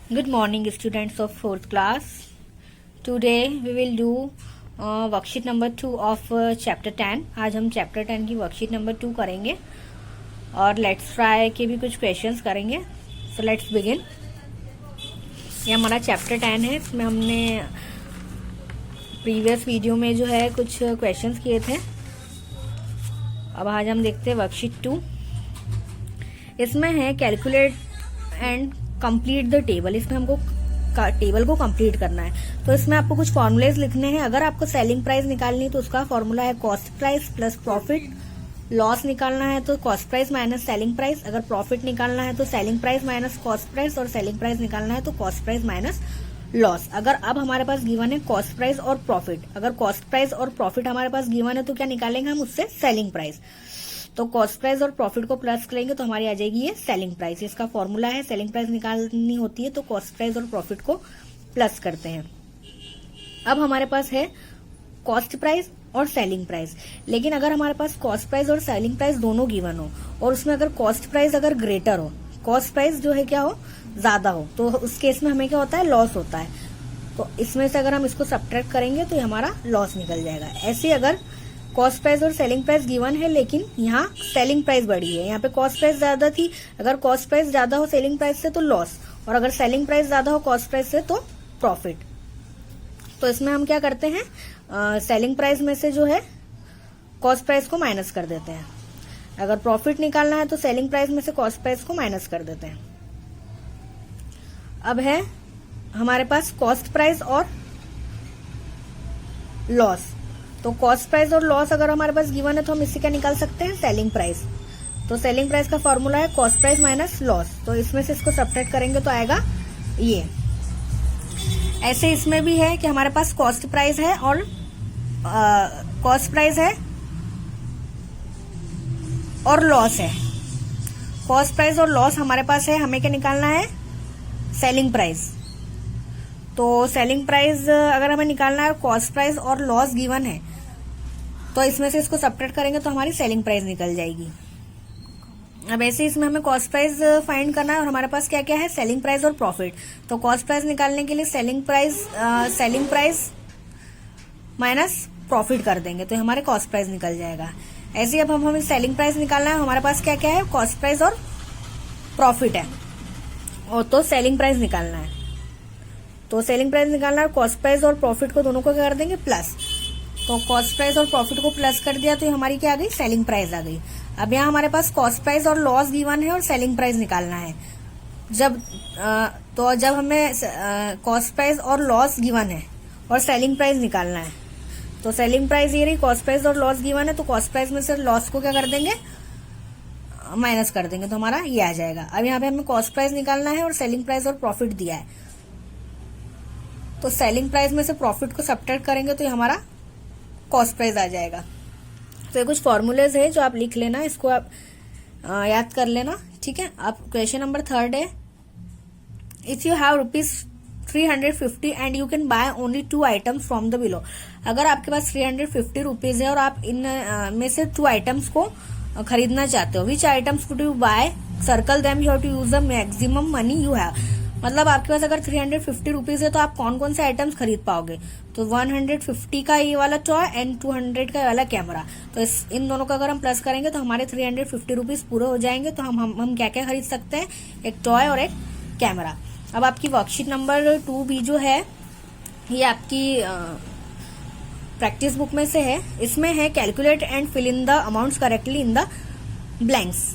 Good morning, students of 4th class. Today we will do worksheet number 2 of chapter 10. आज हम chapter 10 की worksheet number 2 करेंगे और let's try के भी कुछ questions करेंगे. So let's begin. ये हमारा chapter 10 है. इसमें हमने previous वीडियो में जो है कुछ questions किए थे. अब आज हम देखते हैं worksheet 2. इसमें है calculate and complete the table. इसमें हमको टेबल को कंप्लीट करना है. तो इसमें आपको कुछ फॉर्मूलेज लिखने हैं. अगर आपको सेलिंग प्राइस निकालनी है तो उसका फॉर्मूला है cost price plus profit. Loss निकालना है तो cost price minus selling price. अगर प्रॉफिट निकालना है तो selling price minus cost price, और सेलिंग प्राइस निकालना है तो कॉस्ट प्राइस माइनस लॉस. अगर अब हमारे पास गिवन है कॉस्ट प्राइस और प्रॉफिट, अगर कॉस्ट प्राइस और प्रॉफिट हमारे पास गिवन है तो क्या निकालेंगे हम उससे सेलिंग प्राइस. तो कॉस्ट प्राइस और प्रॉफिट को प्लस करेंगे तो हमारी आ जाएगी ये सेलिंग प्राइस. इसका फॉर्मूला है. सेलिंग प्राइस निकालनी होती है तो कॉस्ट प्राइस और प्रॉफिट को प्लस करते हैं. अब हमारे पास है कॉस्ट प्राइस और सेलिंग प्राइस. लेकिन अगर हमारे पास कॉस्ट प्राइस और सेलिंग प्राइस दोनों गिवन हो और उसमें अगर कॉस्ट प्राइस अगर ग्रेटर हो, कॉस्ट प्राइस जो है क्या हो ज्यादा हो, तो उस केस में हमें क्या होता है लॉस होता है. तो इसमें से अगर हम इसको सब्ट्रैक्ट करेंगे तो ये हमारा लॉस निकल जाएगा. ऐसे अगर कॉस्ट प्राइस और सेलिंग प्राइस गिवन है लेकिन यहाँ सेलिंग प्राइस बढ़ी है, यहाँ पे कॉस्ट प्राइस ज्यादा थी, अगर कॉस्ट प्राइस ज्यादा हो सेलिंग प्राइस से तो लॉस, और अगर सेलिंग प्राइस ज्यादा हो कॉस्ट प्राइस से तो प्रॉफिट. तो इसमें हम क्या करते हैं, सेलिंग प्राइस में से जो है कॉस्ट प्राइस को माइनस कर देते हैं. अगर प्रॉफिट निकालना है तो सेलिंग प्राइस में से कॉस्ट प्राइस को माइनस कर देते हैं. अब है हमारे पास कॉस्ट प्राइस और लॉस. तो कॉस्ट प्राइस और लॉस अगर हमारे पास गिवन है तो हम इससे क्या निकाल सकते हैं सेलिंग प्राइस. तो सेलिंग प्राइस का फॉर्मूला है कॉस्ट प्राइस माइनस लॉस. तो इसमें से इसको सब्ट्रैक्ट करेंगे तो आएगा ये. ऐसे इसमें भी है कि हमारे पास कॉस्ट प्राइस है और कॉस्ट प्राइस है और लॉस है. कॉस्ट प्राइस और लॉस हमारे पास है, हमें क्या निकालना है सेलिंग प्राइस. तो सेलिंग प्राइस अगर हमें निकालना है और कॉस्ट प्राइस और लॉस गिवन है तो इसमें से इसको सब्ट्रैक्ट करेंगे तो हमारी सेलिंग प्राइस निकल जाएगी. अब ऐसे इसमें हमें कॉस्ट प्राइस फाइंड करना है और हमारे पास क्या क्या है सेलिंग प्राइस और प्रॉफिट. तो कॉस्ट प्राइस निकालने के लिए सेलिंग प्राइस माइनस प्रॉफिट कर देंगे तो हमारे कॉस्ट प्राइस निकल जाएगा. ऐसे अब हमें सेलिंग प्राइस निकालना है, हमारे पास क्या क्या है कॉस्ट प्राइस और प्रॉफिट है, और तो सेलिंग प्राइस निकालना है. तो सेलिंग प्राइस निकालना है, कॉस्ट प्राइस और प्रॉफिट को दोनों को क्या कर देंगे प्लस. तो कॉस्ट प्राइस और प्रॉफिट को प्लस कर दिया तो हमारी क्या आ गई सेलिंग प्राइस आ गई. अब यहाँ हमारे पास कॉस्ट प्राइस और लॉस गिवन है और सेलिंग प्राइस निकालना है. जब हमें कॉस्ट प्राइस और लॉस गिवन है और सेलिंग प्राइस निकालना है, तो सेलिंग प्राइस ये रही, कॉस्ट प्राइस और लॉस गिवन है तो कॉस्ट प्राइस में से लॉस को क्या कर देंगे माइनस कर देंगे तो हमारा ये आ जाएगा. अब यहाँ पे हमें कॉस्ट प्राइस निकालना है और सेलिंग प्राइस और प्रॉफिट दिया है, तो सेलिंग प्राइस में से प्रॉफिट को सब्ट्रैक्ट करेंगे तो ये हमारा कॉस्ट प्राइस आ जाएगा. तो ये कुछ फॉर्मूलेज है जो आप लिख लेना, इसको आप याद कर लेना. ठीक है. अब क्वेश्चन नंबर 3 है, if you have ₹350 and you can by only 2 items from the below. अगर आपके पास 350 रुपीज है और आप इन में से 2 आइटम्स को खरीदना चाहते हो, which items would you buy, circle them, you have to use the maximum money you have. मतलब आपके पास अगर 350 रुपीज है तो आप कौन कौन से आइटम्स खरीद पाओगे. तो 150 का ये वाला टॉय एंड 200 का ये वाला कैमरा. तो इन दोनों का अगर हम प्लस करेंगे तो हमारे 350 रुपीज पूरे हो जाएंगे. तो हम क्या क्या खरीद सकते हैं, एक टॉय और एक कैमरा. अब आपकी वर्कशीट नंबर 2 भी जो है ये आपकी प्रैक्टिस बुक में से है. इसमें है calculate and fill in the amounts correctly in the blanks.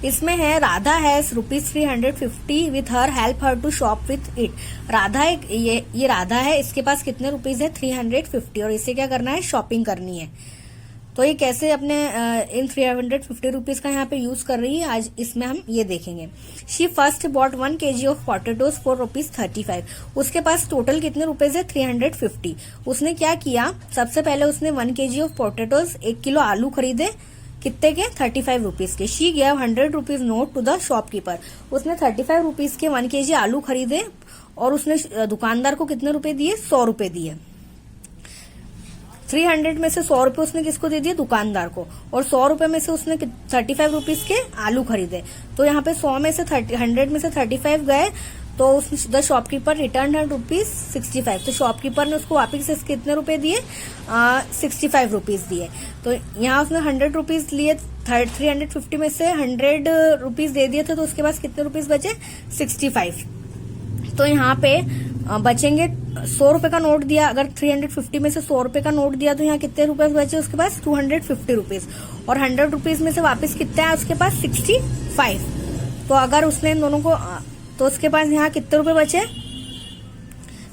इसमें है Radha has ₹350 with her help her to shop with it. Radha ये राधा है, इसके पास कितने रुपीज है 350, और इसे क्या करना है शॉपिंग करनी है. तो ये कैसे अपने इन 350 रुपीज का यहाँ पे यूज कर रही है आज इसमें हम ये देखेंगे. She first bought 1 kg of potatoes for ₹35. उसके पास टोटल कितने रुपीज है 350. उसने क्या किया, सबसे पहले उसने 1 kg ऑफ पोटेटोज 1 किलो आलू खरीदे, कितने के 35 रुपीज के. She give 100 rupees note to the shopkeeper. उसने 35 रुपीज के 1 kg आलू खरीदे और उसने दुकानदार को कितने रुपए दिए 100 रुपए दिए. 300 में से 100 रुपए उसने किसको दे दिए दुकानदार को, और 100 रुपए में से उसने 35 रुपीज के आलू खरीदे. तो यहाँ पे 100 में से 100 में से 35 गए तो द शॉपकीपर रिटर्न हर ₹65। तो शॉपकीपर ने उसको वापिस कितने रुपए दिए, 65 रुपीज दिए। तो यहाँ उसने 100 रुपीज लिए, 350 में से 100 रुपीज दे दिए थे, तो उसके पास कितने रुपीज बचे, 65। तो यहाँ पे बचेंगे 100 रुपए का नोट दिया, अगर 350 में से 100 रुपए का नोट दिया तो यहाँ कितने रुपए बचे उसके पास, 250 रुपीज। और 100 रुपीज में से वापस कितना है उसके पास, 65। तो अगर उसने इन दोनों को, तो उसके पास यहाँ कितने रुपए बचे,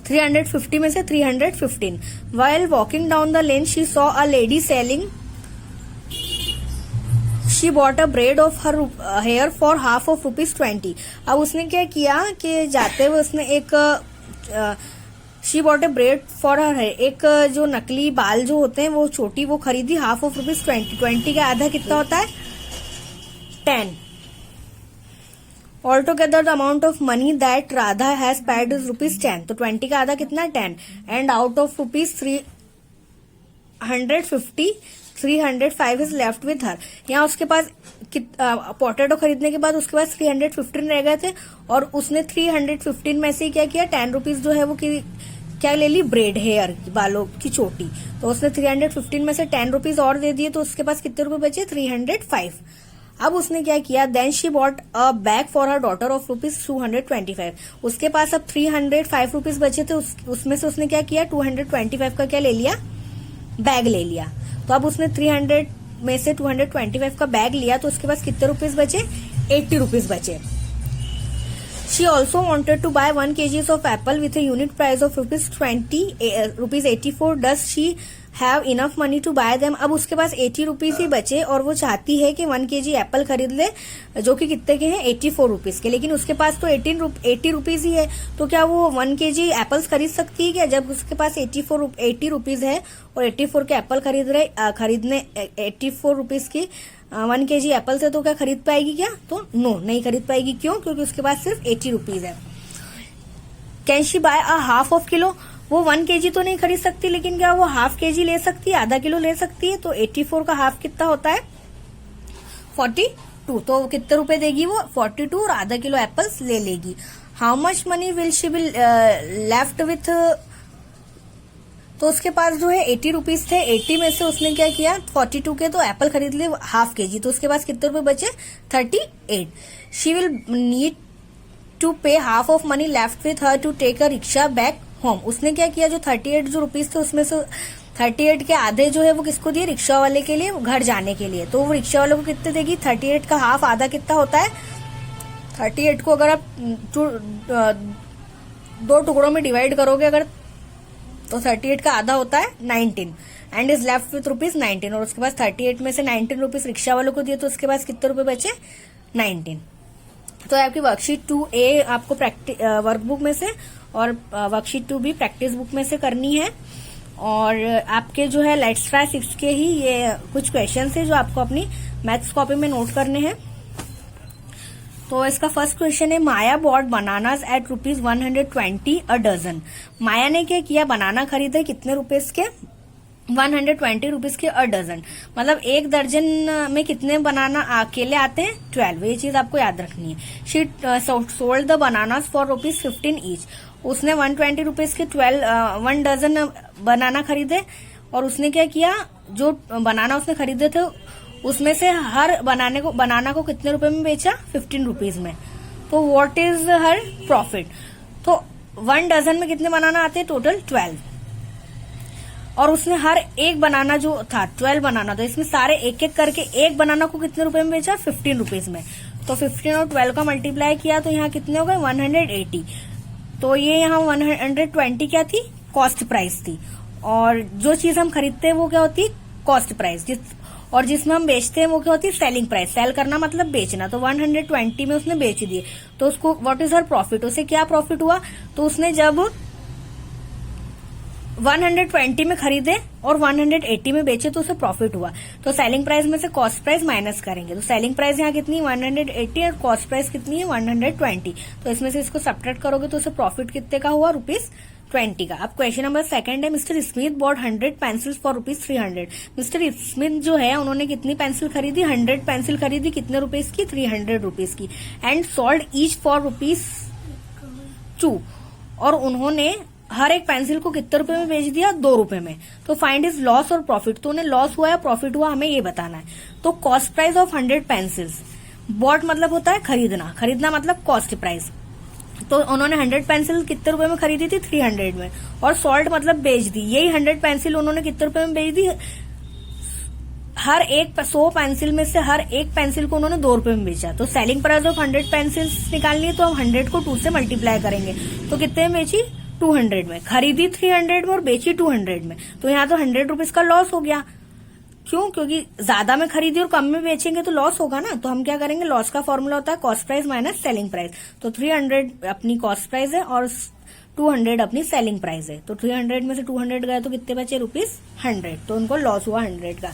350 में से 315। While walking down the lane, she saw a lady selling. She bought a braid of her hair for half of ₹20। अब उसने क्या किया कि जाते हुए उसने एक she bought a bread for her hair, एक जो नकली बाल जो होते हैं वो चोटी वो खरीदी, हाफ ऑफ ₹20। 20 का आधा कितना होता है, 10। All together the amount of money that Radha has paid is ₹10। तो 20 का आधा कितना, 10। And out of ₹350 305 is left with हर। यहाँ उसके पास पोटैटो खरीदने के बाद उसके पास 315 रह गए थे, और उसने 315 में से क्या किया, 10 रुपीज जो है वो क्या ले ली, ब्रेड, हेयर, बालों की चोटी। तो उसने 315 में से 10 रुपीज और दे दिए, तो उसके पास कितने रुपए बचे, 305। अब उसने क्या किया, then she bought a bag for her daughter of ₹225। उसके पास अब 305 रुपीज बचे थे, उसमें से उसने क्या किया, 225 का क्या ले लिया, बैग ले लिया। तो अब उसने 300 में से 225 का बैग लिया, तो उसके पास कितने रुपीज बचे, 80 रुपीज बचे। She also wanted to buy 1 kg of apple with a unit price of ₹84। Does she have enough money to buy them? अब उसके पास 80 रुपीज ही बचे और वो चाहती है कि 1 kg एप्पल खरीद ले, जो कि कितने के हैं, 84 रुपीज के। लेकिन उसके पास तो 80 रुपीज ही है, तो क्या वो 1 kg एप्पल्स खरीद सकती है क्या? जब उसके पास 80 रुपीज है और 84 के एप्पल खरीदने 84 रुपीज की 1 kg एप्पल से तो क्या खरीद पाएगी क्या? तो नो, नहीं खरीद पाएगी। क्यों? क्योंकि उसके पास सिर्फ 80 रुपीज है। Can she buy a half of kilo? वो 1 kg तो नहीं खरीद सकती, लेकिन क्या वो हाफ kg ले सकती है, आधा किलो ले सकती है। तो 84 का हाफ कितना होता है, 42। तो कितने रुपए देगी वो, 42, और आधा किलो एप्पल्स ले लेगी। How much money will she will left with? तो उसके पास जो है 80 रुपीज थे, 80 में से उसने क्या किया, 42 के तो एप्पल खरीद लिए हाफ kg, तो उसके पास कितने रुपए बचे, 38। She will need to pay half of money left with her to take a rickshaw back home. उसने क्या किया, जो 38 जो रुपीज थे उसमें से 38 के आधे जो है वो किसको दिए, रिक्शा वाले के लिए, घर जाने के लिए। तो वो रिक्शा वाले को कितने देगी, 38 का हाफ, आधा कितना होता है, 38 को अगर आप 2 टुकड़ों में डिवाइड करोगे अगर, तो 38 का आधा होता है 19 एंड इज लेफ्ट विथ ₹19। और उसके पास 38 में से 19 रुपीज रिक्शा वालों को दिए, तो उसके पास कितने रुपए बचे, 19। तो आपकी वर्कशीट 2A आपको वर्कबुक में से और वर्कशीट 2B प्रैक्टिस बुक में से करनी है। और आपके जो है लेट्स ट्राई 6 के ही ये कुछ क्वेश्चन है जो आपको अपनी मैथ्स कॉपी में नोट करने हैं। तो इसका फर्स्ट क्वेश्चन है, Maya bought bananas at ₹120 a dozen. Maya ने क्या किया, बनाना खरीदे कितने रुपीज के, 120 रुपीज के अ डजन। मतलब एक दर्जन में कितने बनाना अकेले आते हैं, 12। ये चीज आपको याद रखनी है। She sold the bananas for ₹15 each. उसने 120 रुपीज के 1 डजन बनाना खरीदे, और उसने क्या किया, जो बनाना उसने खरीदे थे उसमें से हर बनाना को कितने रुपए में बेचा, 15 रुपीज में। तो व्हाट इज हर प्रॉफिट? तो 1 डजन में कितने बनाना आते हैं, टोटल 12। और उसने हर एक बनाना जो था 12 बनाना, तो इसमें सारे एक एक करके एक बनाना को कितने रुपए में बेचा, 15 रुपीज में। तो 15 और 12 का मल्टीप्लाई किया तो यहाँ कितने हो गए, 180। तो ये यहाँ 120 क्या थी, कॉस्ट प्राइस थी। और जो चीज हम खरीदते हैं वो क्या होती है, कॉस्ट प्राइस। और जिसमें हम बेचते हैं वो क्या होती है, सेलिंग प्राइस। सेल करना मतलब बेचना। तो 120 में उसने बेच दिए, तो उसको व्हाट इज हर प्रॉफिट? उसे क्या प्रॉफिट हुआ? तो उसने जब 120 में खरीदे और 180 में बेचे तो उसे प्रॉफिट हुआ। तो सेलिंग प्राइस में से कॉस्ट प्राइस माइनस करेंगे। तो सेलिंग प्राइस यहाँ कितनी, 180, और कॉस्ट प्राइस कितनी है, 120। तो इसमें से इसको सब्ट्रैक्ट करोगे तो उसे प्रॉफिट कितने का हुआ, ₹20 का। अब क्वेश्चन नंबर 2 है, mister Smith bought 100 pencils for ₹300। Mister Smith जो है उन्होंने कितनी पेंसिल खरीदी, 100 पेंसिल खरीदी, कितने रुपीज की, 300 रुपीज की। एंड सोल्ड ईच फॉर 2 और उन्होंने हर एक पेंसिल को कितने रुपए में बेच दिया, 2 रुपए में। तो फाइंड इज लॉस और प्रॉफिट, तो उन्हें लॉस हुआ या प्रॉफिट हुआ हमें ये बताना है। तो cost price of 100 pencils, bought मतलब होता है खरीदना, खरीदना मतलब कॉस्ट प्राइस। तो उन्होंने 100 पेंसिल कितने रुपए में खरीदी थी, 300 में। और सॉल्ट मतलब बेच दी, यही 100 पेंसिल उन्होंने कितने रुपए में बेच दी, हर एक 100 पेंसिल में से हर एक पेंसिल को उन्होंने 2 रुपए में बेचा। तो सेलिंग प्राइस ऑफ 100 पेंसिल्स निकालनी है तो हम 100 को 2 से मल्टीप्लाई करेंगे। तो कितने में बेची, 200 में। खरीदी 300 में और बेची 200 में। तो यहाँ तो 100 रुपीज का लॉस हो गया। क्यों, क्योंकि ज्यादा में खरीदी और कम में बेचेंगे तो लॉस होगा ना। तो हम क्या करेंगे, लॉस का फॉर्मूला होता है cost price minus selling price. तो 300 अपनी कॉस्ट प्राइस है और 200 अपनी सेलिंग प्राइस है। तो 300 में से 200 गए तो कितने बचे, ₹100। तो उनको लॉस हुआ 100 का।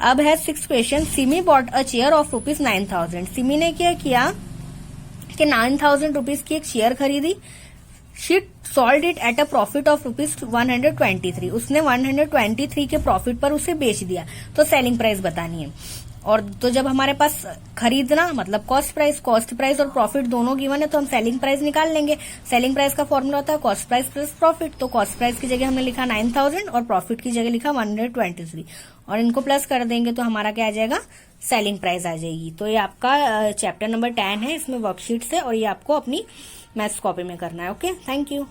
अब है 6th question, Simi bought a chair of ₹9,000। Simi ने क्या किया कि 9,000 रुपीज की एक चेयर खरीदी। She sold it at a profit of ₹123। उसने 123 के प्रॉफिट पर उसे बेच दिया। तो सेलिंग प्राइस बतानी है। और तो जब हमारे पास खरीदना मतलब कॉस्ट प्राइस और प्रॉफिट दोनों गिवन है तो हम सेलिंग प्राइस निकाल लेंगे। सेलिंग प्राइस का फॉर्मूला होता है कॉस्ट प्राइस प्लस प्रॉफिट। तो कॉस्ट प्राइस की जगह हमने लिखा 9,000 और प्रॉफिट की जगह लिखा 123 और इनको प्लस कर देंगे तो हमारा क्या आ जाएगा, सेलिंग प्राइस आ जाएगी। तो ये आपका चैप्टर नंबर 10 है, इसमें वर्कशीट है और ये आपको अपनी मैथ्स कॉपी में करना है। Okay, thank you.